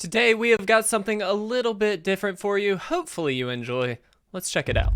Today we have got something a little bit different for you. Hopefully you enjoy. Let's check it out.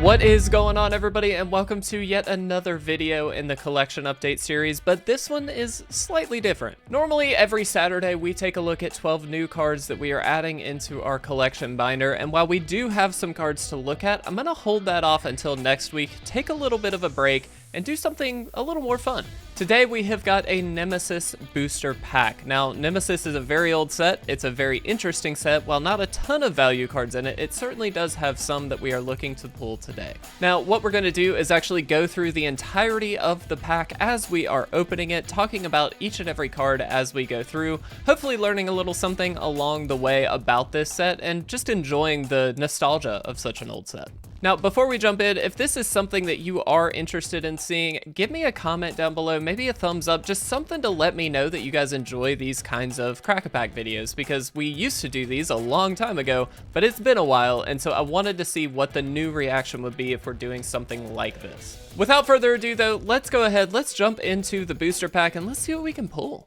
What is going on, everybody, and welcome to yet another video in the collection update series, but this one is slightly different. Normally, every Saturday, we take a look at 12 new cards that we are adding into our collection binder, and while we do have some cards to look at, I'm going to hold that off until next week, take a little bit of a break, and do something a little more fun. Today we have got a Nemesis booster pack. Now, Nemesis is a very old set. It's a very interesting set. While not a ton of value cards in it, it certainly does have some that we are looking to pull today. Now, what we're going to do is actually go through the entirety of the pack as we are opening it, talking about each and every card as we go through, hopefully learning a little something along the way about this set, and just enjoying the nostalgia of such an old set. Now, before we jump in, if this is something that you are interested in seeing, give me a comment down below, maybe a thumbs up, just something to let me know that you guys enjoy these kinds of Crack-a-Pack videos, because we used to do these a long time ago, but it's been a while, and so I wanted to see what the new reaction would be if we're doing something like this. Without further ado, though, let's go ahead, let's jump into the booster pack, and let's see what we can pull.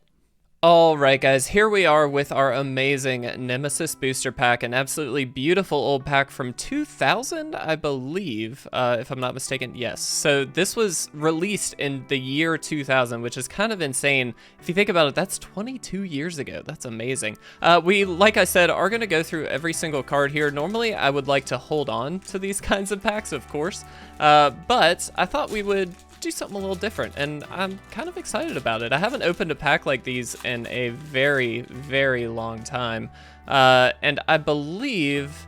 Alright guys, here we are with our amazing Nemesis booster pack, an absolutely beautiful old pack from 2000, I believe, if I'm not mistaken. Yes, so this was released in the year 2000, which is kind of insane. If you think about it, that's 22 years ago. That's amazing. We, like I said, are going to go through every single card here. Normally, I would like to hold on to these kinds of packs, of course, but I thought we would do something a little different, and I'm kind of excited about it. I haven't opened a pack like these in a very, very long time, and I believe,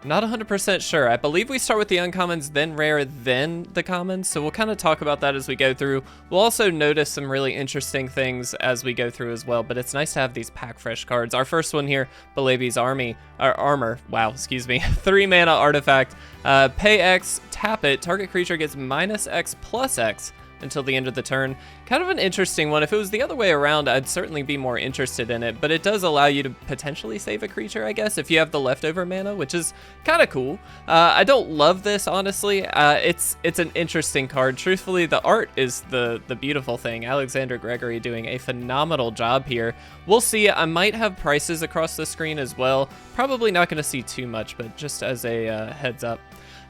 not 100% sure, I believe we start with the uncommons, then rare, then the commons, so we'll kind of talk about that as we go through. We'll also notice some really interesting things as we go through as well, but it's nice to have these pack fresh cards. Our first one here, Belebi's Armor, wow, excuse me, 3 mana artifact, pay X, tap it, target creature gets -X plus X until the end of the turn. Kind of an interesting one. If it was the other way around, I'd certainly be more interested in it, but it does allow you to potentially save a creature, I guess, if you have the leftover mana, which is kind of cool. I don't love this, honestly. It's an interesting card. Truthfully, the art is the beautiful thing. Alexander Gregory doing a phenomenal job here. We'll see. I might have prices across the screen as well. Probably not going to see too much, but just as a heads up.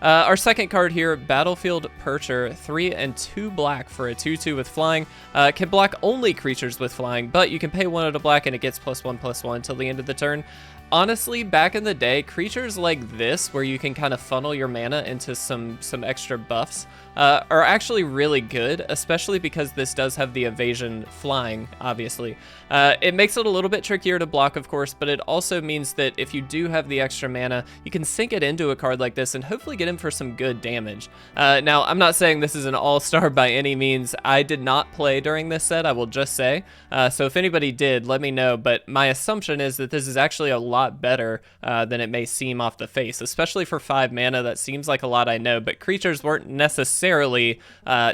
Our second card here, Battlefield Percher, 3 and 2 black for a 2/2 with flying. Can block only creatures with flying, but you can pay 1 out of black and it gets +1/+1 until the end of the turn. Honestly, back in the day, creatures like this, where you can kind of funnel your mana into some extra buffs, are actually really good, especially because this does have the evasion flying, obviously. It makes it a little bit trickier to block, of course, but it also means that if you do have the extra mana, you can sink it into a card like this and hopefully get in for some good damage. Now, I'm not saying this is an all-star by any means. I did not play during this set, I will just say. So if anybody did, let me know, but my assumption is that this is actually a lot better than it may seem off the face, especially for 5 mana. That seems like a lot, I know, but creatures weren't necessarily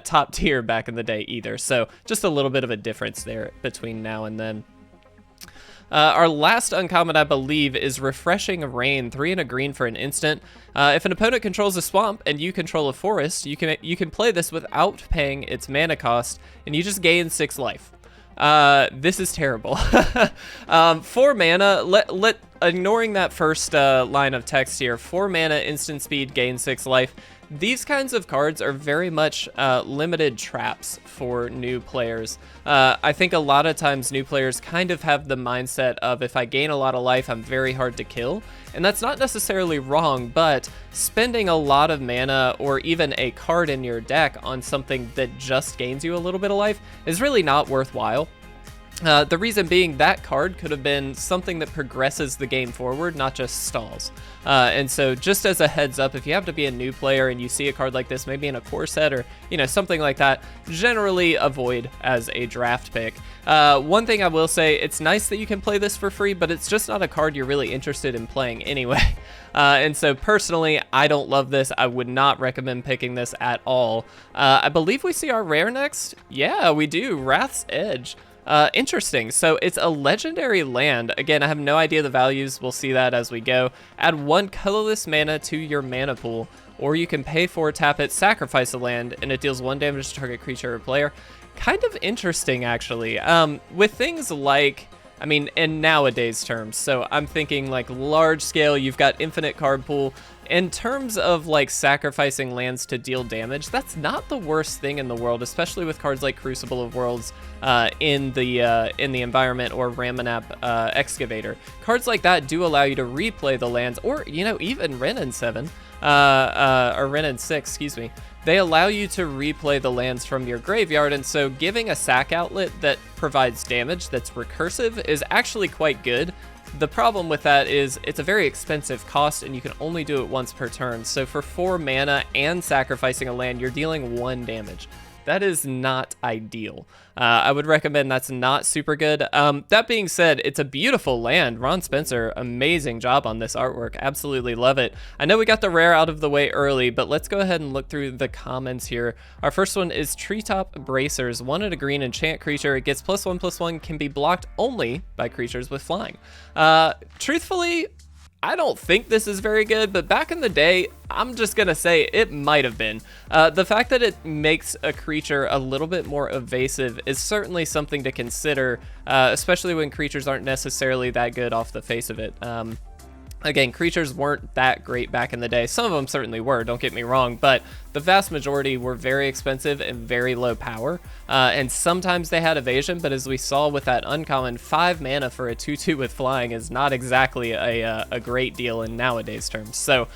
top tier back in the day either, so just a little bit of a difference there between now and then. Our last uncommon, I believe, is Refreshing Rain, 3 and a green for an instant. If an opponent controls a swamp and you control a forest, you can play this without paying its mana cost, and you just gain 6 life. This is terrible. 4 mana, ignoring that first line of text here, 4 mana, instant speed, gain 6 life. These kinds of cards are very much limited traps for new players. I think a lot of times new players kind of have the mindset of, if I gain a lot of life, I'm very hard to kill. And that's not necessarily wrong, but spending a lot of mana or even a card in your deck on something that just gains you a little bit of life is really not worthwhile. The reason being, that card could have been something that progresses the game forward, not just stalls. And so just as a heads up, if you have to be a new player and you see a card like this, maybe in a core set or, you know, something like that, generally avoid as a draft pick. One thing I will say, it's nice that you can play this for free, but it's just not a card you're really interested in playing anyway. And so personally, I don't love this. I would not recommend picking this at all. I believe we see our rare next. Yeah, we do. Wrath's Edge. Interesting. So it's a legendary land. Again, I have no idea the values. We'll see that as we go. Add 1 colorless mana to your mana pool, or you can pay for, tap it, sacrifice a land, and it deals 1 damage to target creature or player. kind of interesting, actually. With things like, I mean, in nowadays terms, so I'm thinking like large scale, you've got infinite card pool. In terms of like sacrificing lands to deal damage, that's not the worst thing in the world, especially with cards like Crucible of Worlds in the environment, or Ramanap Excavator. Cards like that do allow you to replay the lands, or even Wrenn and 7, or Wrenn and 6, excuse me. They allow you to replay the lands from your graveyard, and so giving a sack outlet that provides damage that's recursive is actually quite good. The problem with that is it's a very expensive cost, and you can only do it once per turn. So for 4 mana and sacrificing a land, you're dealing 1 damage. That is not ideal. I would recommend that's not super good. That being said, it's a beautiful land. Ron Spencer, amazing job on this artwork. Absolutely love it. I know we got the rare out of the way early, but let's go ahead and look through the comments here. Our first one is Treetop Bracers. 1 and a green enchant creature. It gets +1/+1, can be blocked only by creatures with flying. Truthfully, I don't think this is very good, but back in the day, I'm just gonna say it might have been. The fact that it makes a creature a little bit more evasive is certainly something to consider, especially when creatures aren't necessarily that good off the face of it. Again, creatures weren't that great back in the day. Some of them certainly were, don't get me wrong, but the vast majority were very expensive and very low power. And sometimes they had evasion, but as we saw with that uncommon, 5 mana for a 2/2 with flying is not exactly a great deal in nowadays terms. So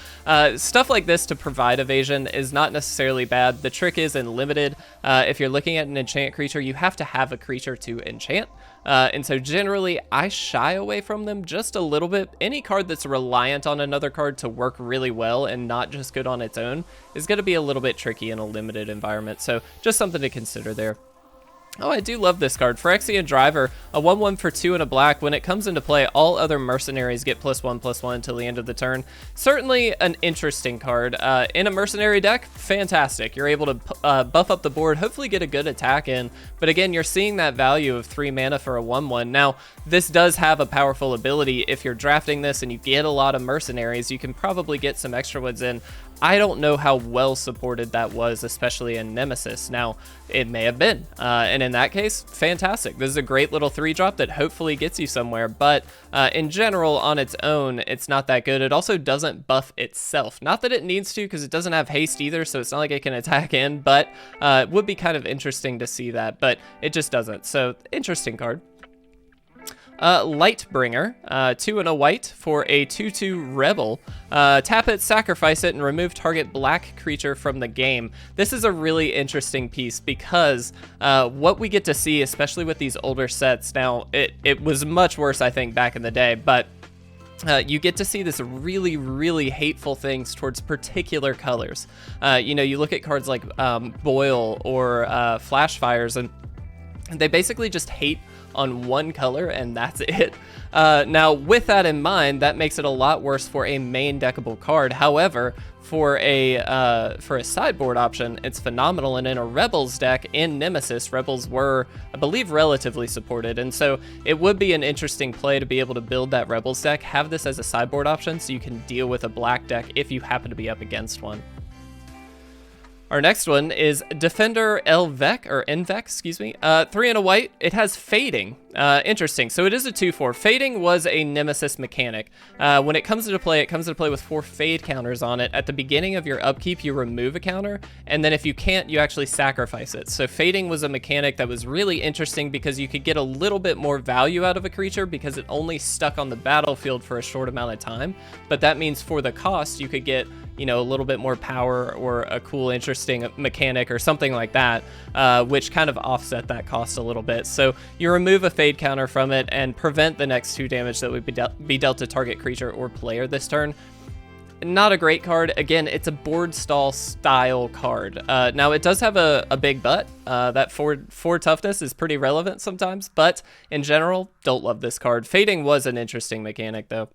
stuff like this to provide evasion is not necessarily bad. The trick is in limited, if you're looking at an enchant creature, you have to have a creature to enchant. And so generally I shy away from them just a little bit. Any card that's reliant on another card to work really well and not just good on its own is going to be a little bit tricky in a limited environment. So just something to consider there. Oh, I do love this card. Phyrexian Driver, a 1/1 for 2 and a black. When it comes into play, all other mercenaries get +1/+1 until the end of the turn. Certainly an interesting card. In a mercenary deck, fantastic. You're able to buff up the board, hopefully get a good attack in. But again, you're seeing that value of 3 mana for a 1/1. Now, this does have a powerful ability. If you're drafting this and you get a lot of mercenaries, you can probably get some extra ones in. I don't know how well supported that was, especially in Nemesis. Now, it may have been, and in that case, fantastic. This is a great little 3-drop that hopefully gets you somewhere, but in general, on its own, it's not that good. It also doesn't buff itself. Not that it needs to, because it doesn't have haste either, so it's not like it can attack in, but it would be kind of interesting to see that, but it just doesn't. So, interesting card. Lightbringer, 2 and a white for a 2/2 rebel. Tap it, sacrifice it, and remove target black creature from the game. This is a really interesting piece because what we get to see, especially with these older sets, now it was much worse, I think, back in the day, but you get to see this really, really hateful things towards particular colors. You look at cards like Boil or Flash Fires, and they basically just hate on one color, and that's it. Now, with that in mind, that makes it a lot worse for a main deckable card. However, for a sideboard option, it's phenomenal. And in a Rebels deck in Nemesis, Rebels were, I believe, relatively supported, and so it would be an interesting play to be able to build that Rebels deck, have this as a sideboard option, so you can deal with a black deck if you happen to be up against one. Our next one is Defender Elvec, or Envec, excuse me. 3 and a white. It has Fading. Interesting. So it is a 2/4. Fading was a Nemesis mechanic. When it comes into play, it comes into play with 4 fade counters on it. At the beginning of your upkeep, you remove a counter, and then if you can't, you actually sacrifice it. So Fading was a mechanic that was really interesting because you could get a little bit more value out of a creature because it only stuck on the battlefield for a short amount of time. But that means for the cost, you could get a little bit more power or a cool, interesting mechanic or something like that, which kind of offset that cost a little bit. So you remove a fade counter from it and prevent the next 2 damage that would be dealt to target creature or player this turn. Not a great card. Again, it's a board stall style card. Now, it does have a big butt. That 4 toughness is pretty relevant sometimes, but in general, don't love this card. Fading was an interesting mechanic, though.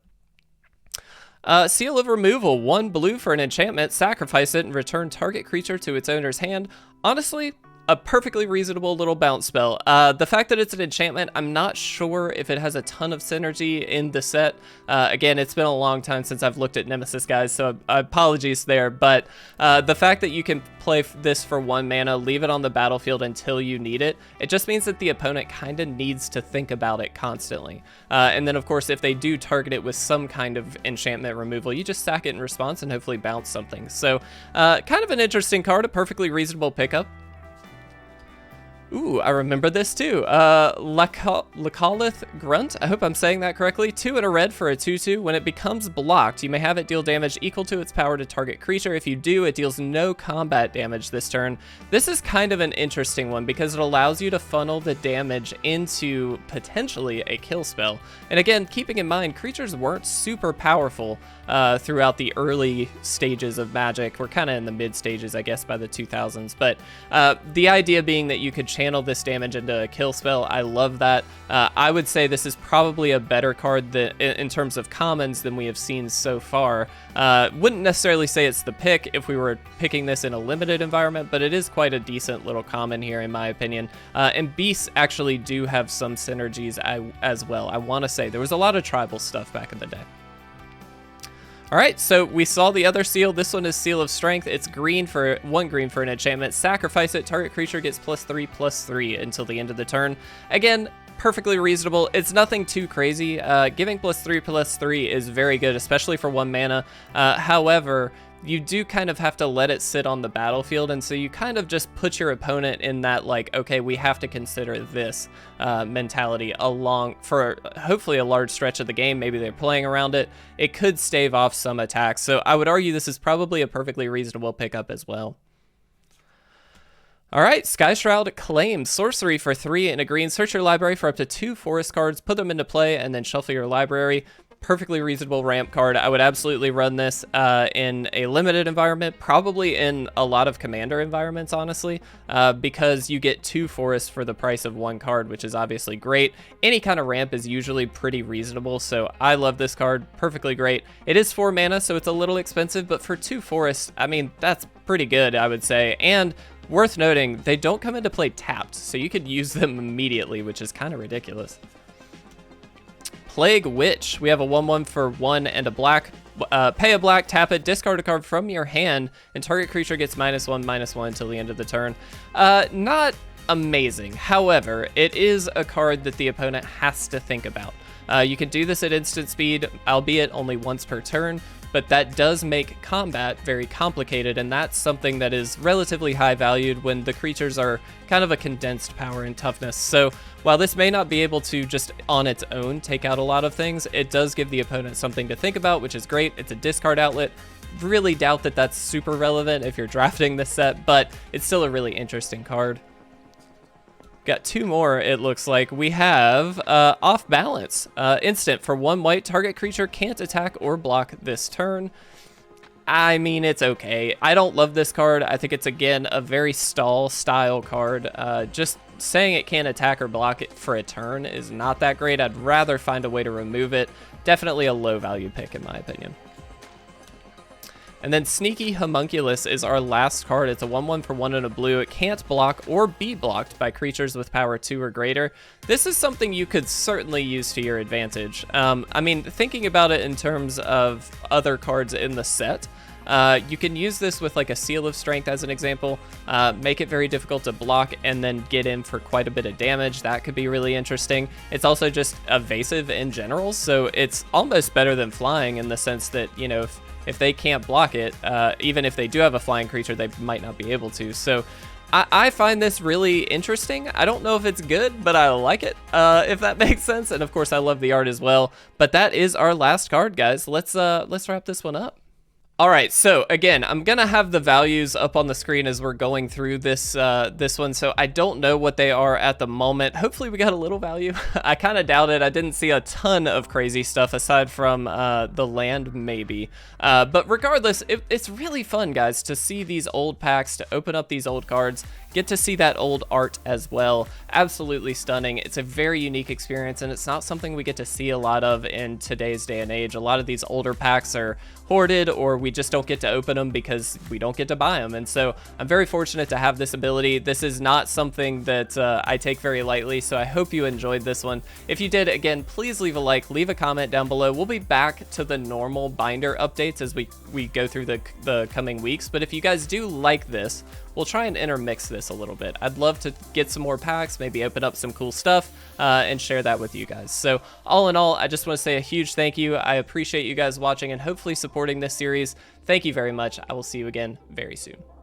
Seal of Removal, 1 blue for an enchantment, sacrifice it, and return target creature to its owner's hand. Honestly, a perfectly reasonable little bounce spell. The fact that it's an enchantment, I'm not sure if it has a ton of synergy in the set. Again, it's been a long time since I've looked at Nemesis, guys, so apologies there, but the fact that you can play this for 1 mana, leave it on the battlefield until you need it, it just means that the opponent kind of needs to think about it constantly. And then, of course, if they do target it with some kind of enchantment removal, you just sack it in response and hopefully bounce something. So, kind of an interesting card, a perfectly reasonable pickup. Ooh, I remember this too. Lacalith Grunt, I hope I'm saying that correctly. 2 and a red for a 2/2. When it becomes blocked, you may have it deal damage equal to its power to target creature. If you do, it deals no combat damage this turn. This is kind of an interesting one because it allows you to funnel the damage into potentially a kill spell. And again, keeping in mind, creatures weren't super powerful throughout the early stages of Magic. We're kind of in the mid stages, I guess, by the 2000s. But the idea being that you could channel this damage into a kill spell, I love that. I would say this is probably a better card that, in terms of commons than we have seen so far. Wouldn't necessarily say it's the pick if we were picking this in a limited environment, but it is quite a decent little common here, in my opinion. And beasts actually do have some synergies as well. I want to say there was a lot of tribal stuff back in the day. All right, so we saw the other seal. This one is Seal of Strength. It's green for 1 green for an enchantment. Sacrifice it. Target creature gets +3/+3 until the end of the turn. Again, perfectly reasonable. It's nothing too crazy. Giving +3/+3 is very good, especially for 1 mana. However, you do kind of have to let it sit on the battlefield, and so you kind of just put your opponent in that, like, okay, we have to consider this mentality along for hopefully a large stretch of the game. Maybe they're playing around it. It could stave off some attacks, so I would argue this is probably a perfectly reasonable pickup as well. All right, Sky Shroud Claim. Sorcery for 3 and a green. Search your library for up to 2 forest cards, put them into play, and then shuffle your library. Perfectly reasonable ramp card. I would absolutely run this in a limited environment, probably in a lot of commander environments, honestly, because you get 2 forests for the price of 1 card, which is obviously great. Any kind of ramp is usually pretty reasonable, so I love this card. Perfectly great. It is 4 mana, so it's a little expensive, but for 2 forests, I mean, that's pretty good, I would say. And worth noting, they don't come into play tapped, so you could use them immediately, which is kind of ridiculous. Plague Witch. We have a 1/1 for 1 and a black. Pay a black, tap it, discard a card from your hand, and target creature gets -1/-1 until the end of the turn. Not amazing. However, it is a card that the opponent has to think about. You can do this at instant speed, albeit only once per turn, but that does make combat very complicated, and that's something that is relatively high valued when the creatures are kind of a condensed power and toughness. So while this may not be able to just on its own take out a lot of things, it does give the opponent something to think about, which is great. It's a discard outlet. Really doubt that that's super relevant if you're drafting this set, but it's still a really interesting card. Got 2 more, it looks like. We have Off Balance. Instant for 1 white, target creature can't attack or block this turn. I mean, it's okay. I don't love this card. I think it's, again, a very stall style card. Just saying it can't attack or block it for a turn is not that great. I'd rather find a way to remove it. Definitely a low value pick in my opinion. And then Sneaky Homunculus is our last card. It's a 1/1 for 1 and a blue. It can't block or be blocked by creatures with power 2 or greater. This is something you could certainly use to your advantage. I mean, thinking about it in terms of other cards in the set, you can use this with like a Seal of Strength as an example, make it very difficult to block and then get in for quite a bit of damage. That could be really interesting. It's also just evasive in general, so it's almost better than flying in the sense that, you know, if they can't block it, even if they do have a flying creature, they might not be able to. So I find this really interesting. I don't know if it's good, but I like it, if that makes sense. And of course, I love the art as well. But that is our last card, guys. Let's wrap this one up. All right, so again, I'm gonna have the values up on the screen as we're going through this this one, so I don't know what they are at the moment. Hopefully we got a little value. I kind of doubt it. I didn't see a ton of crazy stuff aside from the land, maybe. But regardless, it's really fun, guys, to see these old packs, to open up these old cards, get to see that old art as well. Absolutely stunning. It's a very unique experience, and it's not something we get to see a lot of in today's day and age. A lot of these older packs are hoarded, or we just don't get to open them because we don't get to buy them. And so I'm very fortunate to have this ability. This is not something that I take very lightly, so I hope you enjoyed this one. If you did, again, please leave a like, leave a comment down below. We'll be back to the normal binder updates as we go through the coming weeks, but if you guys do like this, we'll try and intermix this a little bit. I'd love to get some more packs, maybe open up some cool stuff, and share that with you guys. So all in all, I just want to say a huge thank you. I appreciate you guys watching and hopefully supporting this series. Thank you very much. I will see you again very soon.